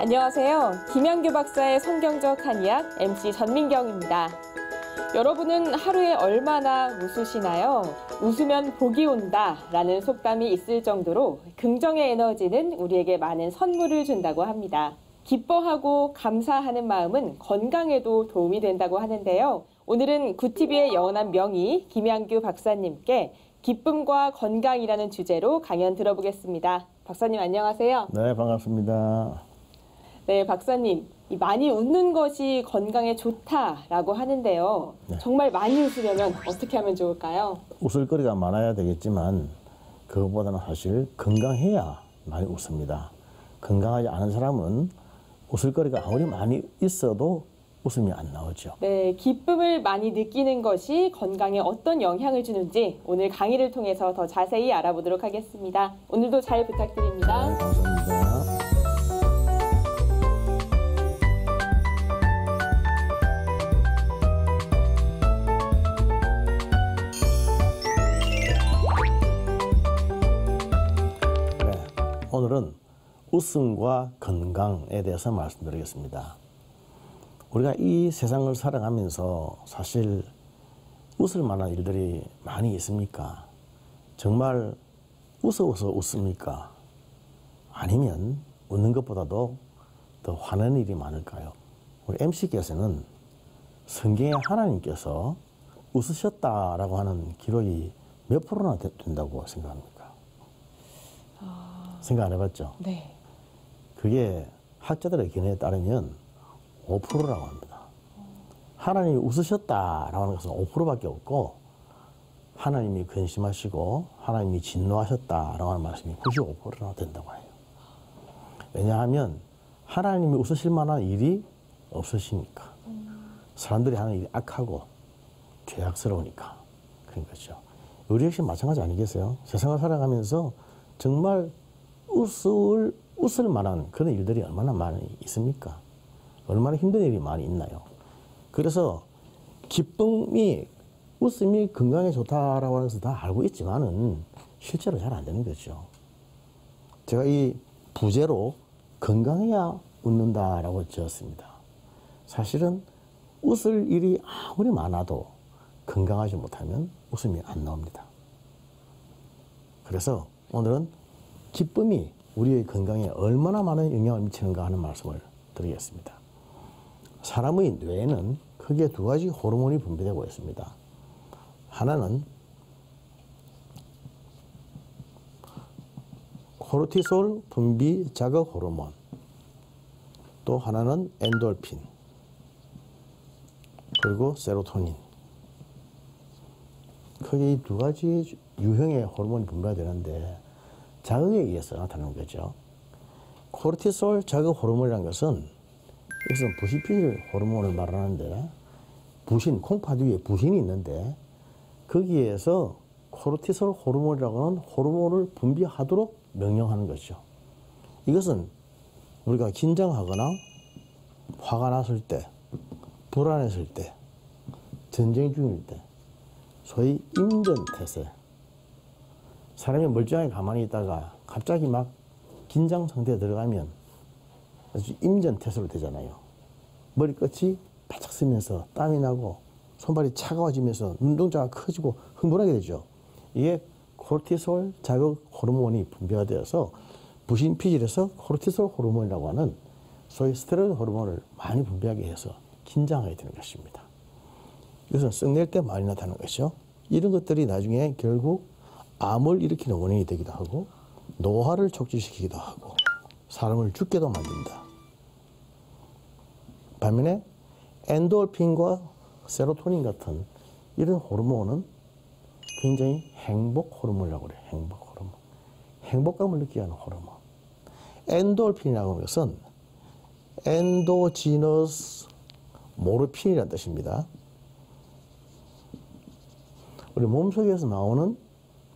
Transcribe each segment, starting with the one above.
안녕하세요. 김양규 박사의 성경적 한의학 MC 전민경입니다. 여러분은 하루에 얼마나 웃으시나요? 웃으면 복이 온다 라는 속담이 있을 정도로 긍정의 에너지는 우리에게 많은 선물을 준다고 합니다. 기뻐하고 감사하는 마음은 건강에도 도움이 된다고 하는데요. 오늘은 구티비의 영원한 명의 김양규 박사님께 기쁨과 건강이라는 주제로 강연 들어보겠습니다. 박사님 안녕하세요. 네, 반갑습니다. 네, 박사님. 많이 웃는 것이 건강에 좋다라고 하는데요. 네. 정말 많이 웃으려면 어떻게 하면 좋을까요? 웃을 거리가 많아야 되겠지만 그것보다는 사실 건강해야 많이 웃습니다. 건강하지 않은 사람은 웃을 거리가 아무리 많이 있어도 웃음이 안 나오죠. 네, 기쁨을 많이 느끼는 것이 건강에 어떤 영향을 주는지 오늘 강의를 통해서 더 자세히 알아보도록 하겠습니다. 오늘도 잘 부탁드립니다. 네, 감사합니다. 오늘은 웃음과 건강에 대해서 말씀드리겠습니다. 우리가 이 세상을 살아가면서 사실 웃을 만한 일들이 많이 있습니까? 정말 웃어서 웃습니까? 아니면 웃는 것보다도 더 화나는 일이 많을까요? 우리 MC께서는 성경에 하나님께서 웃으셨다라고 하는 기록이 몇 프로나 된다고 생각합니까? 생각 안 해봤죠? 네. 그게 학자들의 견해에 따르면 5%라고 합니다. 하나님이 웃으셨다라고 하는 것은 5%밖에 없고 하나님이 근심하시고 하나님이 진노하셨다라고 하는 말씀이 95%나 된다고 해요. 왜냐하면 하나님이 웃으실 만한 일이 없으시니까. 사람들이 하는 일이 악하고 죄악스러우니까. 그런 거죠. 우리 역시 마찬가지 아니겠어요? 세상을 살아가면서 정말 웃을 만한 그런 일들이 얼마나 많이 있습니까? 얼마나 힘든 일이 많이 있나요? 그래서 웃음이 건강에 좋다라고 해서 다 알고 있지만은 실제로 잘 안 되는 거죠. 제가 이 부제로 건강해야 웃는다라고 지었습니다. 사실은 웃을 일이 아무리 많아도 건강하지 못하면 웃음이 안 나옵니다. 그래서 오늘은 기쁨이 우리의 건강에 얼마나 많은 영향을 미치는가 하는 말씀을 드리겠습니다. 사람의 뇌에는 크게 두 가지 호르몬이 분비되고 있습니다. 하나는 코르티솔 분비 자극 호르몬, 또 하나는 엔돌핀, 그리고 세로토닌. 크게 이 두 가지 유형의 호르몬이 분비가 되는데 자극에 의해서 나타나는 거죠. 코르티솔 자극 호르몬이라는 것은 이것은 부신필 호르몬을 말하는데 콩팥 위에 부신이 있는데 거기에서 코르티솔 호르몬이라고 하는 호르몬을 분비하도록 명령하는 거죠. 이것은 우리가 긴장하거나 화가 났을 때, 불안했을 때, 전쟁 중일 때, 소위 임전태세, 사람이 멀쩡하게 가만히 있다가 갑자기 막 긴장 상태에 들어가면 아주 임전태세로 되잖아요. 머리끝이 바짝 쓰면서 땀이 나고 손발이 차가워지면서 눈동자가 커지고 흥분하게 되죠. 이게 코르티솔 자극 호르몬이 분비가 되어서 부신피질에서 코르티솔 호르몬이라고 하는 소위 스테로이드 호르몬을 많이 분비하게 해서 긴장하게 되는 것입니다. 이것은 썩낼 때 많이 나타나는 것이죠. 이런 것들이 나중에 결국 암을 일으키는 원인이 되기도 하고 노화를 촉진시키기도 하고 사람을 죽게도 만든다. 반면에 엔돌핀과 세로토닌 같은 이런 호르몬은 굉장히 행복 호르몬이라고 그래요. 행복 호르몬. 행복감을 느끼게 하는 호르몬. 엔돌핀이라고 하는 것은 엔도지너스 모르핀이라는 뜻입니다. 우리 몸속에서 나오는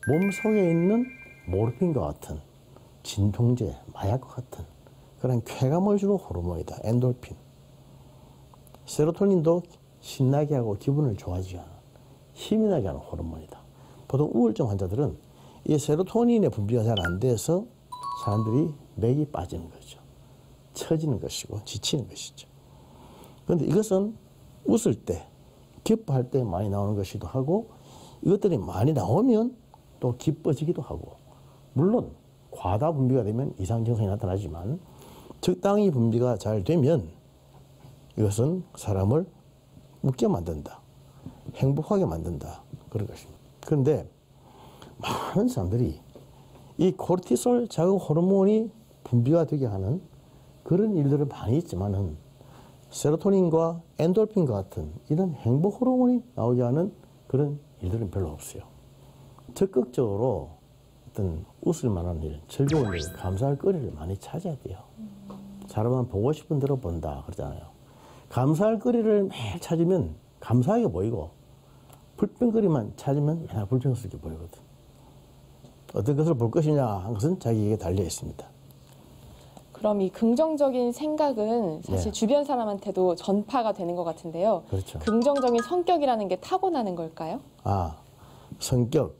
몸속에 있는 모르핀과 같은 진통제, 마약과 같은 그런 쾌감을 주는 호르몬이다. 엔돌핀. 세로토닌도 신나게 하고 기분을 좋아지게 하는, 힘이 나게 하는 호르몬이다. 보통 우울증 환자들은 이 세로토닌의 분비가 잘 안 돼서 사람들이 맥이 빠지는 거죠. 처지는 것이고 지치는 것이죠. 그런데 이것은 웃을 때, 기뻐할 때 많이 나오는 것이기도 하고 이것들이 많이 나오면 또 기뻐지기도 하고 물론 과다 분비가 되면 이상 증상이 나타나지만 적당히 분비가 잘 되면 이것은 사람을 웃게 만든다. 행복하게 만든다. 그런 것입니다. 그런데 많은 사람들이 이 코르티솔 자극 호르몬이 분비가 되게 하는 그런 일들은 많이 있지만은 세로토닌과 엔돌핀과 같은 이런 행복 호르몬이 나오게 하는 그런 일들은 별로 없어요. 적극적으로 어떤 웃을 만한 일, 즐거운 일, 감사할 거리를 많이 찾아야 돼요. 사람은 보고 싶은 대로 본다 그러잖아요. 감사할 거리를 매일 찾으면 감사하게 보이고 불평거리만 찾으면 맨날 불평스럽게 보이거든. 어떤 것을 볼 것이냐 하는 것은 자기에게 달려 있습니다. 그럼 이 긍정적인 생각은 사실 네. 주변 사람한테도 전파가 되는 것 같은데요. 그렇죠. 긍정적인 성격이라는 게 타고나는 걸까요? 아, 성격.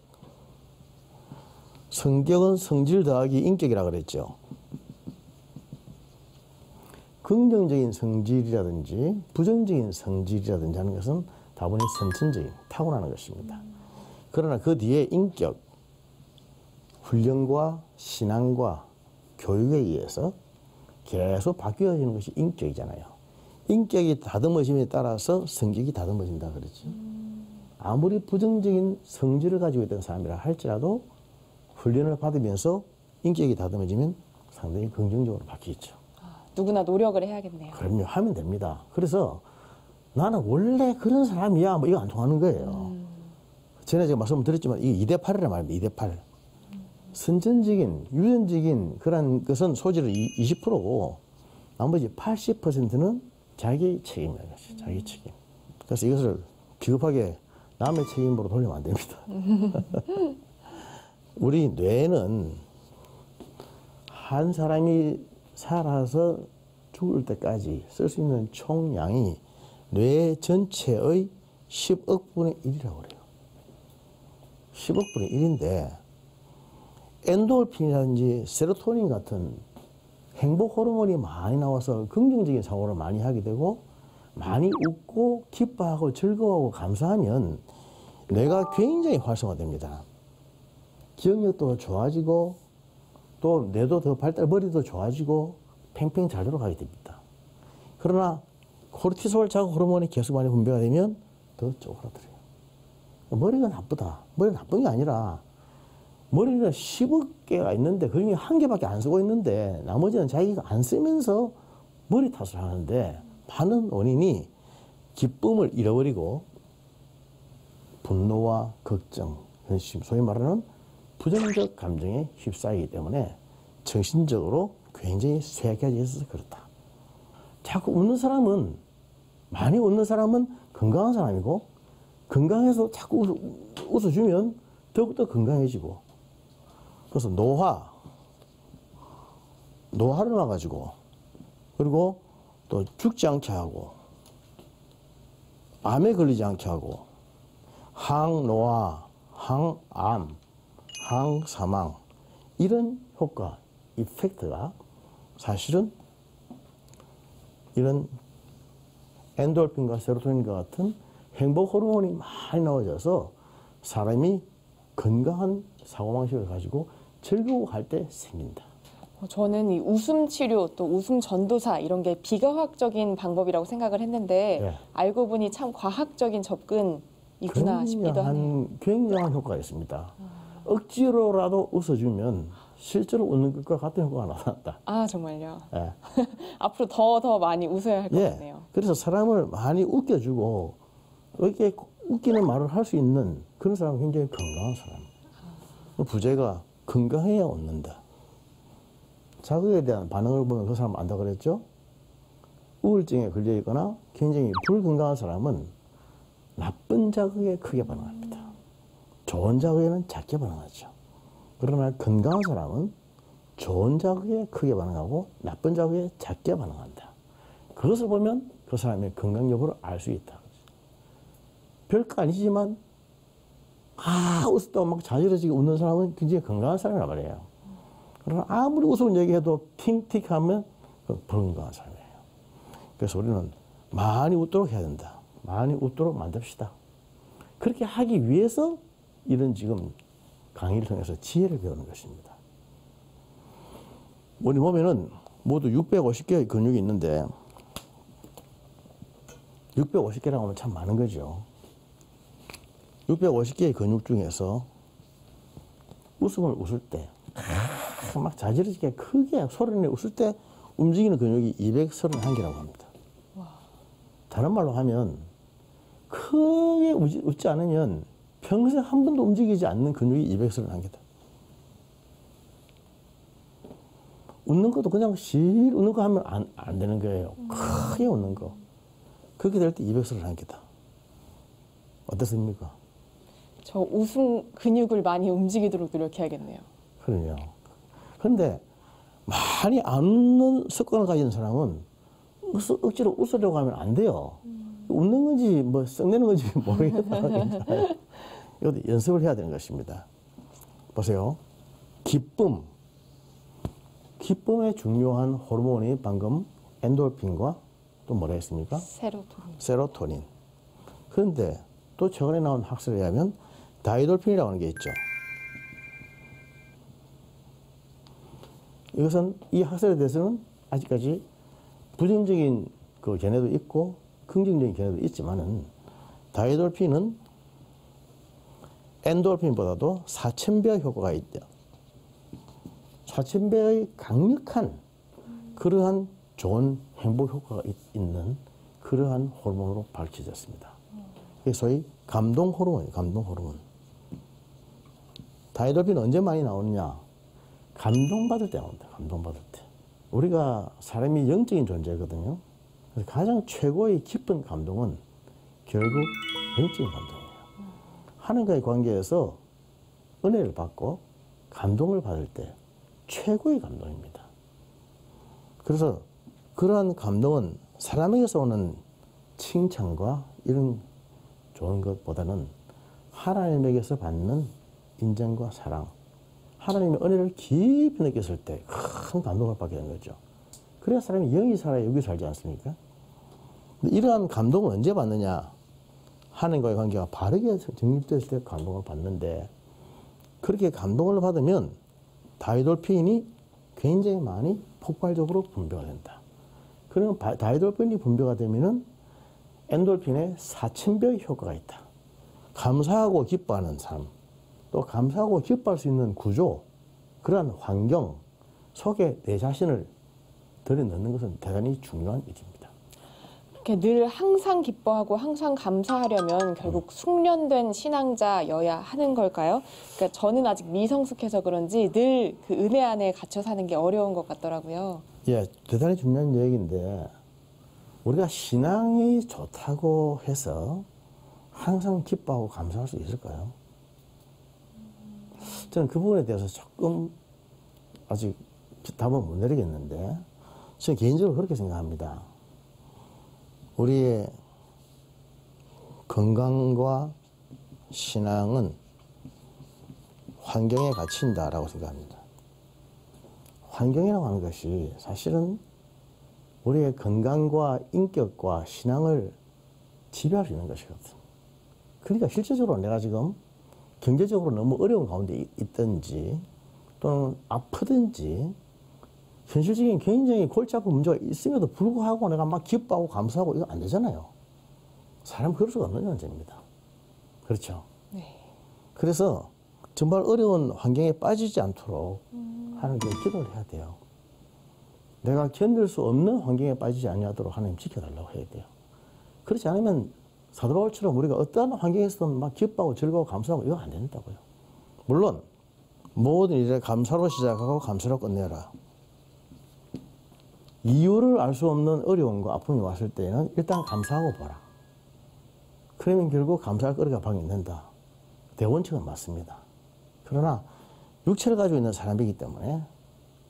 성격은 성질 더하기 인격이라 그랬죠. 긍정적인 성질이라든지 부정적인 성질이라든지 하는 것은 다분히 선천적인 타고나는 것입니다. 그러나 그 뒤에 인격, 훈련과 신앙과 교육에 의해서 계속 바뀌어지는 것이 인격이잖아요. 인격이 다듬어짐에 따라서 성격이 다듬어진다 그러죠. 아무리 부정적인 성질을 가지고 있던 사람이라 할지라도 훈련을 받으면서 인격이 다듬어지면 상당히 긍정적으로 바뀌겠죠. 누구나 노력을 해야겠네요. 그럼요. 하면 됩니다. 그래서 나는 원래 그런 사람이야. 뭐 이거 안 통하는 거예요. 전에 제가 말씀드렸지만 이게 2대8이란 말입니다. 2대8. 선천적인, 유전적인 그런 것은 소질은 20%고 나머지 80%는 자기 책임이에요. 자기 책임. 그래서 이것을 비겁하게 남의 책임으로 돌리면 안 됩니다. 우리 뇌는 한 사람이 살아서 죽을 때까지 쓸 수 있는 총량이 뇌 전체의 10억 분의 1이라고 그래요. 10억 분의 1인데 엔도르핀이라든지 세로토닌 같은 행복 호르몬이 많이 나와서 긍정적인 사고를 많이 하게 되고 많이 웃고 기뻐하고 즐거워하고 감사하면 뇌가 굉장히 활성화됩니다. 기억력도 좋아지고 또 뇌도 더 발달, 머리도 좋아지고 팽팽 잘 돌아가게 됩니다. 그러나 코르티솔 자극 호르몬이 계속 많이 분비가 되면 더 쪼그라들어요. 머리가 나쁘다. 머리가 나쁜 게 아니라 머리가 10억 개가 있는데 그 중에 한 개밖에 안 쓰고 있는데 나머지는 자기가 안 쓰면서 머리 탓을 하는데 많은 원인이 기쁨을 잃어버리고 분노와 걱정, 현심, 소위 말하는 부정적 감정에 휩싸이기 때문에 정신적으로 굉장히 쇠약해져서 그렇다. 자꾸 웃는 사람은, 많이 웃는 사람은 건강한 사람이고 건강해서 자꾸 웃어주면 더욱더 건강해지고 그래서 노화를 막아주고 그리고 또 죽지 않게 하고 암에 걸리지 않게 하고 항노화, 항암, 항사망 이런 효과, 이펙트가 사실은 이런 엔돌핀과 세로토닌과 같은 행복 호르몬이 많이 나와져서 사람이 건강한 사고방식을 가지고 즐거워할 때 생긴다. 저는 이 웃음 치료 또 웃음 전도사 이런 게 비과학적인 방법이라고 생각을 했는데 네. 알고 보니 참 과학적인 접근이구나 싶기도 하네요. 굉장한 효과가 있습니다. 억지로라도 웃어주면 실제로 웃는 것과 같은 효과가 나타났다. 아 정말요? 예. 앞으로 더 많이 웃어야 할 것 같네요. 그래서 사람을 많이 웃겨주고 이렇게 웃기는 말을 할 수 있는 그런 사람은 굉장히 건강한 사람. 부제가 건강해야 웃는다. 자극에 대한 반응을 보면 그 사람 안다 그랬죠? 우울증에 걸려 있거나 굉장히 불건강한 사람은 나쁜 자극에 크게 반응합니다. 좋은 자극에는 작게 반응하죠. 그러나 건강한 사람은 좋은 자극에 크게 반응하고 나쁜 자극에 작게 반응한다. 그것을 보면 그 사람의 건강 여부를 알 수 있다. 별거 아니지만 웃었다고 막 자지러지게 웃는 사람은 굉장히 건강한 사람이란 말이에요. 그러나 아무리 웃음 얘기해도 틱틱하면 그 불건강한 삶이에요. 그래서 우리는 많이 웃도록 해야 된다. 많이 웃도록 만듭시다. 그렇게 하기 위해서 이런 지금 강의를 통해서 지혜를 배우는 것입니다. 우리 몸에는 모두 650개의 근육이 있는데 650개라고 하면 참 많은 거죠. 650개의 근육 중에서 웃음을 웃을 때 막 자지러지게 크게 소리를 내 웃을 때 움직이는 근육이 231개라고 합니다. 다른 말로 하면 크게 웃지 않으면 평생 한 번도 움직이지 않는 근육이 231개다. 웃는 것도 그냥 실 웃는 거 하면 안 되는 거예요. 크게 웃는 거. 그렇게 될 때 231개다. 어떻습니까? 저 웃음 근육을 많이 움직이도록 노력해야겠네요. 그래요. 그런데 많이 안 웃는 습관을 가진 사람은 억지로 웃으려고 하면 안 돼요. 웃는 건지 뭐 썩내는 건지 모르겠다. 이것도 연습을 해야 되는 것입니다. 보세요. 기쁨의 중요한 호르몬이 방금 엔돌핀과 또 뭐라 했습니까? 세로토닌. 그런데 또 최근에 나온 학설에 의하면 다이돌핀이라고 하는 게 있죠. 이것은 이 학설에 대해서는 아직까지 부정적인 그 견해도 있고 긍정적인 견해도 있지만은 다이돌핀은 엔돌핀보다도 4000배의 효과가 있다. 4000배의 강력한 그러한 좋은 행복 효과가 있는 그러한 호르몬으로 밝혀졌습니다. 이게 소위 감동 호르몬이에요. 감동 호르몬. 다이돌핀은 언제 많이 나오느냐? 감동받을 때 나옵니다. 감동받을 때. 우리가 사람이 영적인 존재거든요. 그래서 가장 최고의 깊은 감동은 결국 영적인 감동이에요. 하나님과의 관계에서 은혜를 받고 감동을 받을 때 최고의 감동입니다. 그래서 그러한 감동은 사람에게서 오는 칭찬과 이런 좋은 것보다는 하나님에게서 받는 인정과 사랑, 하나님의 은혜를 깊이 느꼈을 때 큰 감동을 받게 되는 거죠. 그래야 사람이 영이 살아야 여기 살지 않습니까? 근데 이러한 감동을 언제 받느냐? 하나님과의 관계가 바르게 정립됐을 때 감동을 받는데 그렇게 감동을 받으면 다이돌핀이 굉장히 많이 폭발적으로 분비가 된다. 그러면 다이돌핀이 분비가 되면은 엔돌핀의 4000배의 효과가 있다. 감사하고 기뻐하는 삶, 또 감사하고 기뻐할 수 있는 구조, 그러한 환경 속에 내 자신을 들여넣는 것은 대단히 중요한 일입니다. 이렇게 늘 항상 기뻐하고 항상 감사하려면 결국 숙련된 신앙자여야 하는 걸까요? 그러니까 저는 아직 미성숙해서 그런지 늘 그 은혜 안에 갇혀 사는 게 어려운 것 같더라고요. 예, 대단히 중요한 얘기인데 우리가 신앙이 좋다고 해서 항상 기뻐하고 감사할 수 있을까요? 저는 그 부분에 대해서 조금 아직 답은 못 내리겠는데 저는 개인적으로 그렇게 생각합니다. 우리의 건강과 신앙은 환경에 갇힌다라고 생각합니다. 환경이라고 하는 것이 사실은 우리의 건강과 인격과 신앙을 지배할 수 있는 것이거든. 그러니까 실질적으로 내가 지금 경제적으로 너무 어려운 가운데 있든지 또는 아프든지 현실적인 굉장히 골치 아픈 문제가 있음에도 불구하고 내가 막 기뻐하고 감사하고 이거 안 되잖아요. 사람 그럴 수가 없는 존재입니다. 그렇죠? 네. 그래서 정말 어려운 환경에 빠지지 않도록 하나님께 기도를 해야 돼요. 내가 견딜 수 없는 환경에 빠지지 않도록 하나님 지켜달라고 해야 돼요. 그렇지 않으면 사도 바울처럼 우리가 어떠한 환경에서든 막 기뻐하고 즐거워 감사하고 이거 안 된다고요. 물론 모든 일에 감사로 시작하고 감사로 끝내라. 이유를 알 수 없는 어려움과 아픔이 왔을 때는 일단 감사하고 보라. 그러면 결국 감사할 거리가 발견된다. 대원칙은 맞습니다. 그러나 육체를 가지고 있는 사람이기 때문에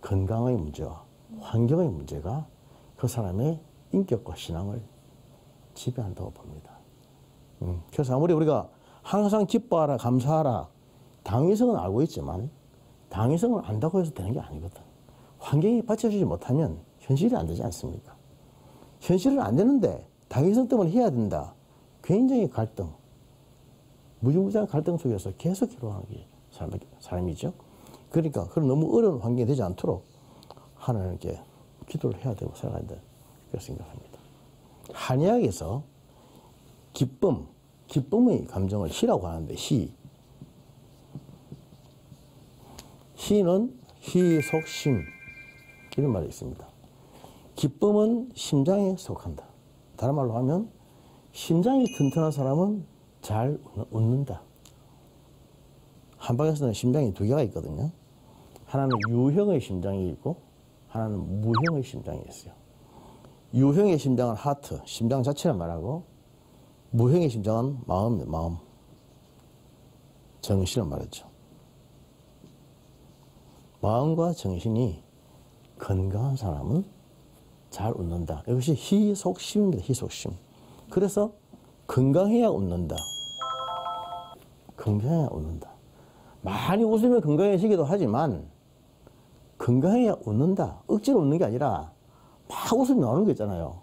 건강의 문제와 환경의 문제가 그 사람의 인격과 신앙을 지배한다고 봅니다. 그래서 아무리 우리가 항상 기뻐하라, 감사하라, 당위성은 알고 있지만 당위성을 안다고 해서 되는 게 아니거든. 환경이 받쳐주지 못하면 현실이 안 되지 않습니까? 현실은 안 되는데 당위성 때문에 해야 된다. 굉장히 갈등, 무지무지한 갈등 속에서 계속 기도하는 게 사람이죠. 그러니까 그런 너무 어려운 환경이 되지 않도록 하나님께 기도를 해야 되고 살아야 된다. 그렇게 생각합니다. 한의학에서 기쁨의 감정을 희라고 하는데 희는 희속심 이런 말이 있습니다. 기쁨은 심장에 속한다. 다른 말로 하면 심장이 튼튼한 사람은 잘 웃는다. 한방에서는 심장이 두 개가 있거든요. 하나는 U형의 심장이 있고 하나는 무형의 심장이 있어요. U형의 심장은 하트, 심장 자체를 말하고 무형의 심장은 마음, 정신을 말하죠. 마음과 정신이 건강한 사람은 잘 웃는다. 이것이 희속심입니다. 희속심. 그래서 건강해야 웃는다. 건강해야 웃는다. 많이 웃으면 건강해지기도 하지만 건강해야 웃는다. 억지로 웃는 게 아니라 막 웃음이 나오는 거 있잖아요.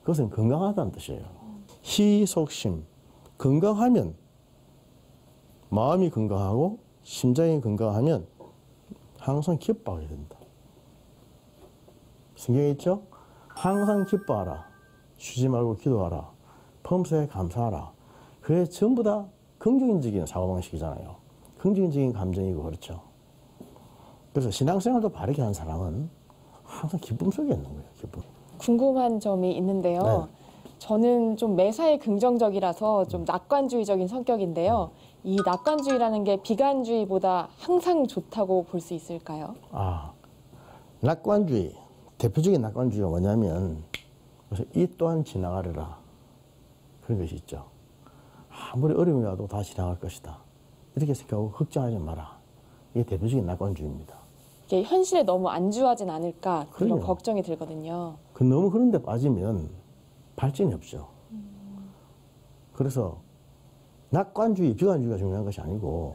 그것은 건강하다는 뜻이에요. 희속심. 건강하면 마음이 건강하고 심장이 건강하면 항상 기뻐하게 된다. 성경에 있죠? 항상 기뻐하라. 쉬지 말고 기도하라. 범사에 감사하라. 그게 전부 다 긍정적인 사고방식이잖아요. 긍정적인 감정이고 그렇죠. 그래서 신앙생활도 바르게 한 사람은 항상 기쁨 속에 있는 거예요. 기쁨. 궁금한 점이 있는데요. 네. 저는 좀 매사에 긍정적이라서 좀 낙관주의적인 성격인데요. 이 낙관주의라는 게 비관주의보다 항상 좋다고 볼 수 있을까요? 낙관주의. 대표적인 낙관주의가 뭐냐면 그래서 이 또한 지나가리라. 그런 것이 있죠. 아무리 어려움이 와도 다 지나갈 것이다. 이렇게 생각하고 걱정하지 마라. 이게 대표적인 낙관주의입니다. 이게 현실에 너무 안주하진 않을까 그런 그럼요. 걱정이 들거든요. 너무 그런 데 빠지면 발전이 없죠. 그래서 낙관주의, 비관주의가 중요한 것이 아니고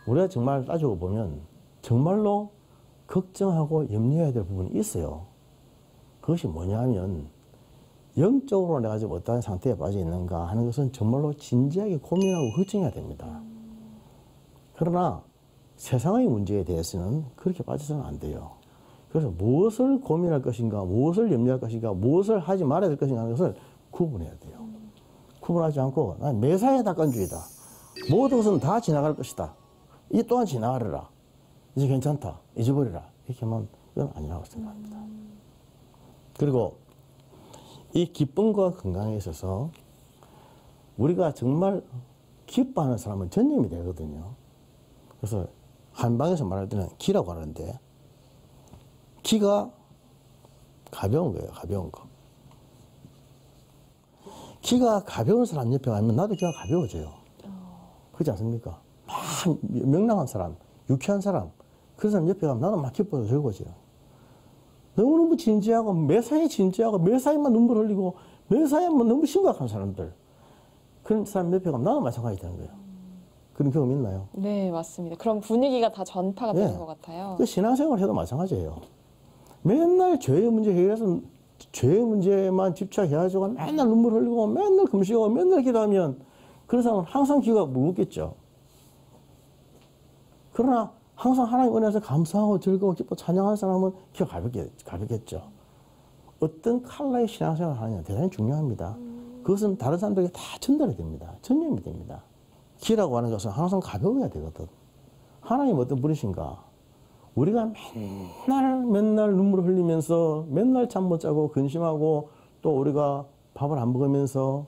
우리가 정말 따지고 보면 정말로 걱정하고 염려해야 될 부분이 있어요. 그것이 뭐냐 하면 영적으로 내가 지금 어떠한 상태에 빠져 있는가 하는 것은 정말로 진지하게 고민하고 걱정해야 됩니다. 그러나 세상의 문제에 대해서는 그렇게 빠져서는 안 돼요. 그래서 무엇을 고민할 것인가, 무엇을 염려할 것인가, 무엇을 하지 말아야 될 것인가 하는 것을 구분해야 돼요. 구분하지 않고 난 매사에 낙관주의다. 모든 것은 다 지나갈 것이다. 이 또한 지나가리라. 이제 괜찮다. 잊어버리라. 이렇게 하면 이건 아니라고 생각합니다. 그리고 이 기쁨과 건강에 있어서 우리가 정말 기뻐하는 사람은 전념이 되거든요. 그래서 한방에서 말할 때는 기라고 하는데 기가 가벼운 거예요. 가벼운 거. 기가 가벼운 사람 옆에 가면 나도 기가 가벼워져요. 그렇지 않습니까? 막 명랑한 사람, 유쾌한 사람, 그런 사람 옆에 가면 나도 막 기뻐서 즐거워져요. 너무너무 진지하고 매사에 진지하고 매사에만 눈물 흘리고 매사에만 너무 심각한 사람들, 그런 사람 옆에 가면 나도 마찬가지 되는 거예요. 그런 경험 있나요? 네, 맞습니다. 그런 분위기가 다 전파가 되는 것 같아요. 그 신앙생활 해도 마찬가지예요. 맨날 죄의 문제 해결해서 죄의 문제만 집착해가지고 맨날 눈물 흘리고 맨날 금식하고 맨날 기도하면 그런 사람은 항상 귀가 무겁겠죠. 그러나 항상 하나님 은혜에서 감사하고 즐거워 기뻐 찬양하는 사람은 귀가 가볍겠죠. 어떤 칼라의 신앙생활을 하느냐 대단히 중요합니다. 그것은 다른 사람들에게 다 전달이 됩니다. 전염이 됩니다. 기라고 하는 것은 항상 가벼워야 되거든. 하나님 어떤 분이신가? 우리가 맨날 눈물을 흘리면서 맨날 잠 못 자고 근심하고 또 우리가 밥을 안 먹으면서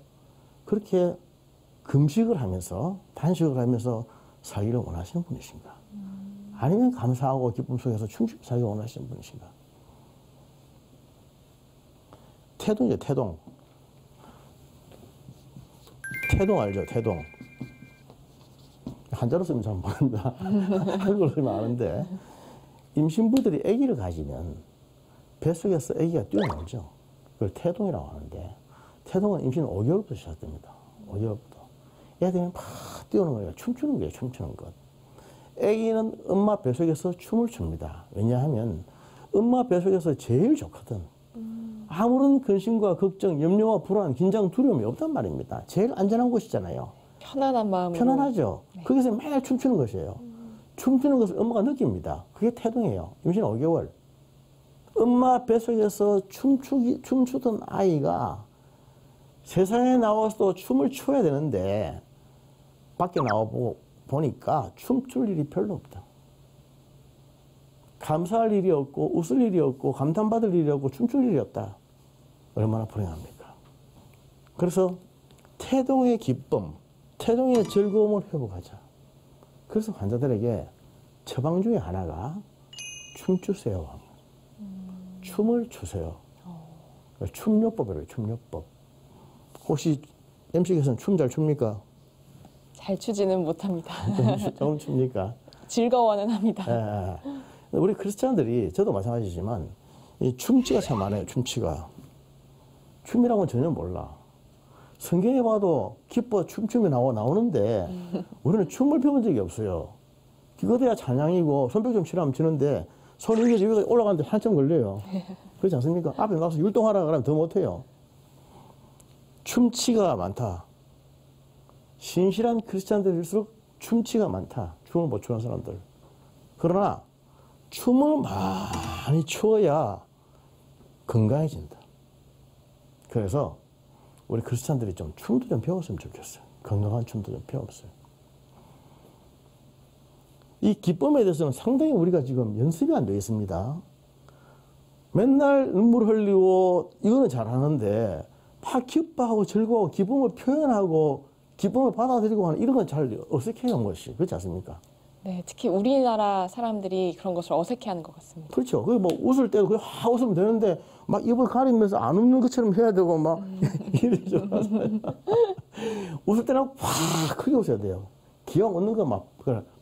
그렇게 금식을 하면서 단식을 하면서 살기를 원하시는 분이신가? 아니면 감사하고 기쁨 속에서 춤추며 살기를 원하시는 분이신가? 태동이죠, 태동. 태동 알죠, 태동. 한자로 쓰면 잘 모릅니다. 한글로 쓰면 아는데 임신부들이 아기를 가지면 뱃속에서 아기가 뛰어나오죠. 그걸 태동이라고 하는데 태동은 임신 5개월부터 시작됩니다. 5개월부터. 애들이 막 뛰어오는 거예요. 춤추는 거예요. 춤추는 것. 아기는 엄마 뱃속에서 춤을 춥니다. 왜냐하면 엄마 뱃속에서 제일 좋거든. 아무런 근심과 걱정, 염려와 불안, 긴장, 두려움이 없단 말입니다. 제일 안전한 곳이잖아요. 편안한 마음으로. 편안하죠. 네. 거기서 매일 춤추는 것이에요. 춤추는 것을 엄마가 느낍니다. 그게 태동이에요. 임신 5개월. 엄마 뱃속에서 춤추던 아이가 세상에 나와서 춤을 춰야 되는데 밖에 보니까 춤출 일이 별로 없다. 감사할 일이 없고 웃을 일이 없고 감탄받을 일이 없고 춤출 일이 없다. 얼마나 불행합니까? 그래서 태동의 기쁨, 태동의 즐거움을 회복하자. 그래서 환자들에게 처방 중에 하나가 춤추세요. 춤을 추세요. 춤요법이래요. 춤요법. 혹시 MC께서는 춤 잘 춥니까? 잘 추지는 못합니다. 조금 춥니까? 즐거워는 합니다. 예, 예. 우리 크리스찬들이 저도 마찬가지지만 이 춤치가 참 많아요. 춤치가. 춤이라고는 전혀 몰라. 성경에 봐도 기뻐 춤춤이 나오는데 우리는 춤을 배운 적이 없어요. 기껏해야 찬양이고 손뼉 좀 치라면 치는데 손 위에 올라가는데 한참 걸려요. 그렇지 않습니까? 앞에 나가서 율동하라 그러면 더 못해요. 춤치가 많다. 신실한 크리스찬들일수록 춤치가 많다. 춤을 못 추는 사람들. 그러나 춤을 많이 추어야 건강해진다. 그래서 우리 크리스찬들이 좀 춤도 좀 배웠으면 좋겠어요. 건강한 춤도 좀 배웠어요. 이 기쁨에 대해서는 상당히 우리가 지금 연습이 안 되어 있습니다. 맨날 눈물 흘리고 이거는 잘하는데 막 기뻐하고 즐거워 기쁨을 표현하고 기쁨을 받아들이고 하는 이런 건 잘 어색해요. 것이 그렇지 않습니까? 네, 특히 우리나라 사람들이 그런 것을 어색해하는 것 같습니다. 그렇죠. 그 뭐 웃을 때도 그냥 확 웃으면 되는데 막 입을 가리면서 안 웃는 것처럼 해야 되고 막 이러죠. 웃을 때는 확 크게 웃어야 돼요. 기왕 웃는 거 막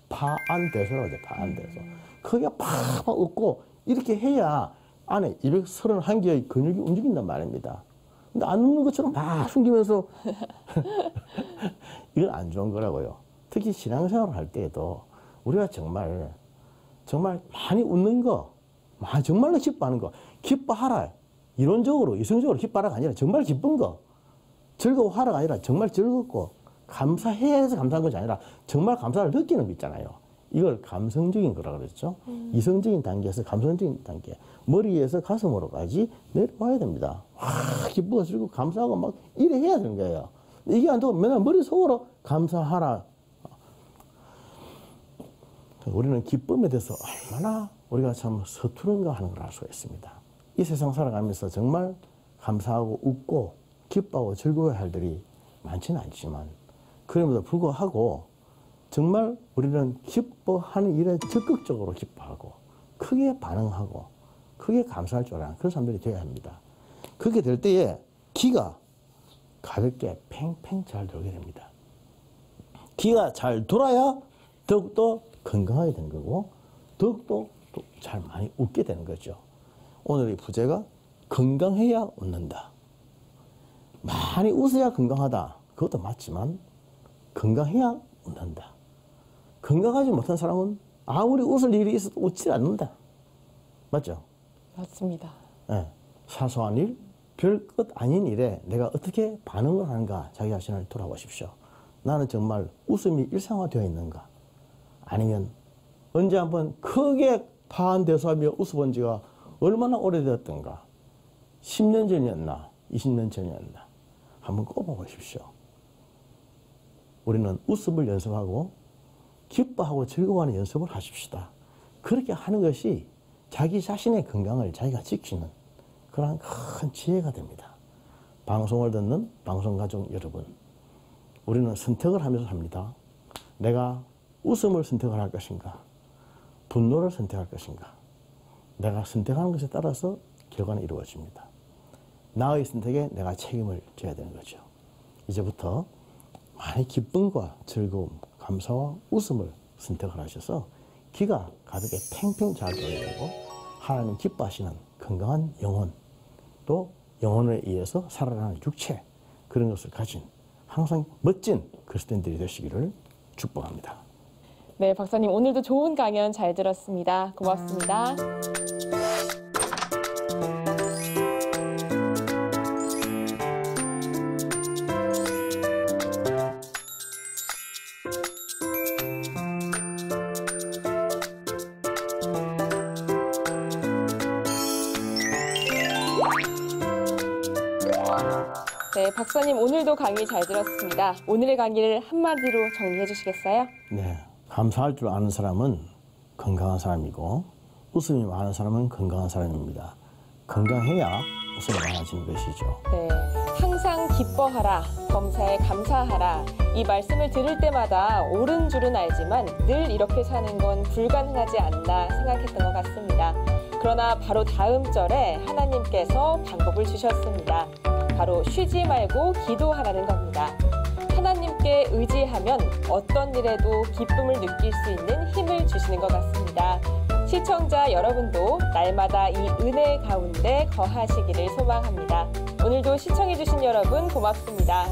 파안대소라고 하죠. 파안대소. 크게 팍팍 웃고 이렇게 해야 안에 231개의 근육이 움직인단 말입니다. 근데 안 웃는 것처럼 막 숨기면서 이건 안 좋은 거라고요. 특히 신앙생활을 할 때에도 우리가 정말 많이 웃는 거, 정말로 기뻐하는 거, 기뻐하라. 이론적으로, 이성적으로 기뻐하라가 아니라 정말 기쁜 거, 즐거워하라가 아니라 정말 즐겁고, 감사해서 감사한 것이 아니라 정말 감사를 느끼는 거 있잖아요. 이걸 감성적인 거라 그랬죠. 이성적인 단계에서 감성적인 단계, 머리에서 가슴으로까지 내려와야 됩니다. 와, 기쁘고 즐겁고 감사하고 막 이래 해야 되는 거예요. 이게 안 되고 맨날 머릿속으로 감사하라. 우리는 기쁨에 대해서 얼마나 우리가 참 서투른가 하는 걸 알 수가 있습니다. 이 세상 살아가면서 정말 감사하고 웃고 기뻐하고 즐거워야 할 일이 많지는 않지만 그럼에도 불구하고 정말 우리는 기뻐하는 일에 적극적으로 기뻐하고 크게 반응하고 크게 감사할 줄 아는 그런 사람들이 되어야 합니다. 그렇게 될 때에 기가 가볍게 팽팽 잘 돌게 됩니다. 기가 잘 돌아야 더욱더 건강하게 되는 거고 더욱더 잘 많이 웃게 되는 거죠. 오늘의 부제가 건강해야 웃는다. 많이 웃어야 건강하다. 그것도 맞지만 건강해야 웃는다. 건강하지 못한 사람은 아무리 웃을 일이 있어도 웃지 않는다. 맞죠? 맞습니다. 네. 사소한 일, 별것 아닌 일에 내가 어떻게 반응을 하는가 자기 자신을 돌아보십시오. 나는 정말 웃음이 일상화되어 있는가? 아니면 언제 한번 크게 파한대소하며 웃어본 지가 얼마나 오래되었던가? 10년 전이었나? 20년 전이었나? 한번 꼽아보십시오. 우리는 웃음을 연습하고 기뻐하고 즐거워하는 연습을 하십시다. 그렇게 하는 것이 자기 자신의 건강을 자기가 지키는 그런 큰 지혜가 됩니다. 방송을 듣는 방송가족 여러분, 우리는 선택을 하면서 삽니다. 내가 웃음을 선택을 할 것인가? 분노를 선택할 것인가? 내가 선택하는 것에 따라서 결과는 이루어집니다. 나의 선택에 내가 책임을 져야 되는 거죠. 이제부터 많이 기쁨과 즐거움, 감사와 웃음을 선택을 하셔서 기가 가볍게 팽팽 잘 돌아야 되고 하나님 기뻐하시는 건강한 영혼, 또 영혼에 의해서 살아나는 육체, 그런 것을 가진 항상 멋진 그리스도인들이 되시기를 축복합니다. 네, 박사님 오늘도 좋은 강연 잘 들었습니다. 고맙습니다. 네, 박사님 오늘도 강의 잘 들었습니다. 오늘의 강의를 한마디로 정리해 주시겠어요? 네, 감사할 줄 아는 사람은 건강한 사람이고 웃음이 많은 사람은 건강한 사람입니다. 건강해야 웃음이 많아지는 것이죠. 네, 항상 기뻐하라, 범사에 감사하라. 이 말씀을 들을 때마다 옳은 줄은 알지만 늘 이렇게 사는 건 불가능하지 않나 생각했던 것 같습니다. 그러나 바로 다음 절에 하나님께서 방법을 주셨습니다. 바로 쉬지 말고 기도하라는 겁니다. 하나님께 의지하면 어떤 일에도 기쁨을 느낄 수 있는 힘을 주시는 것 같습니다. 시청자 여러분도 날마다 이 은혜 가운데 거하시기를 소망합니다. 오늘도 시청해주신 여러분 고맙습니다.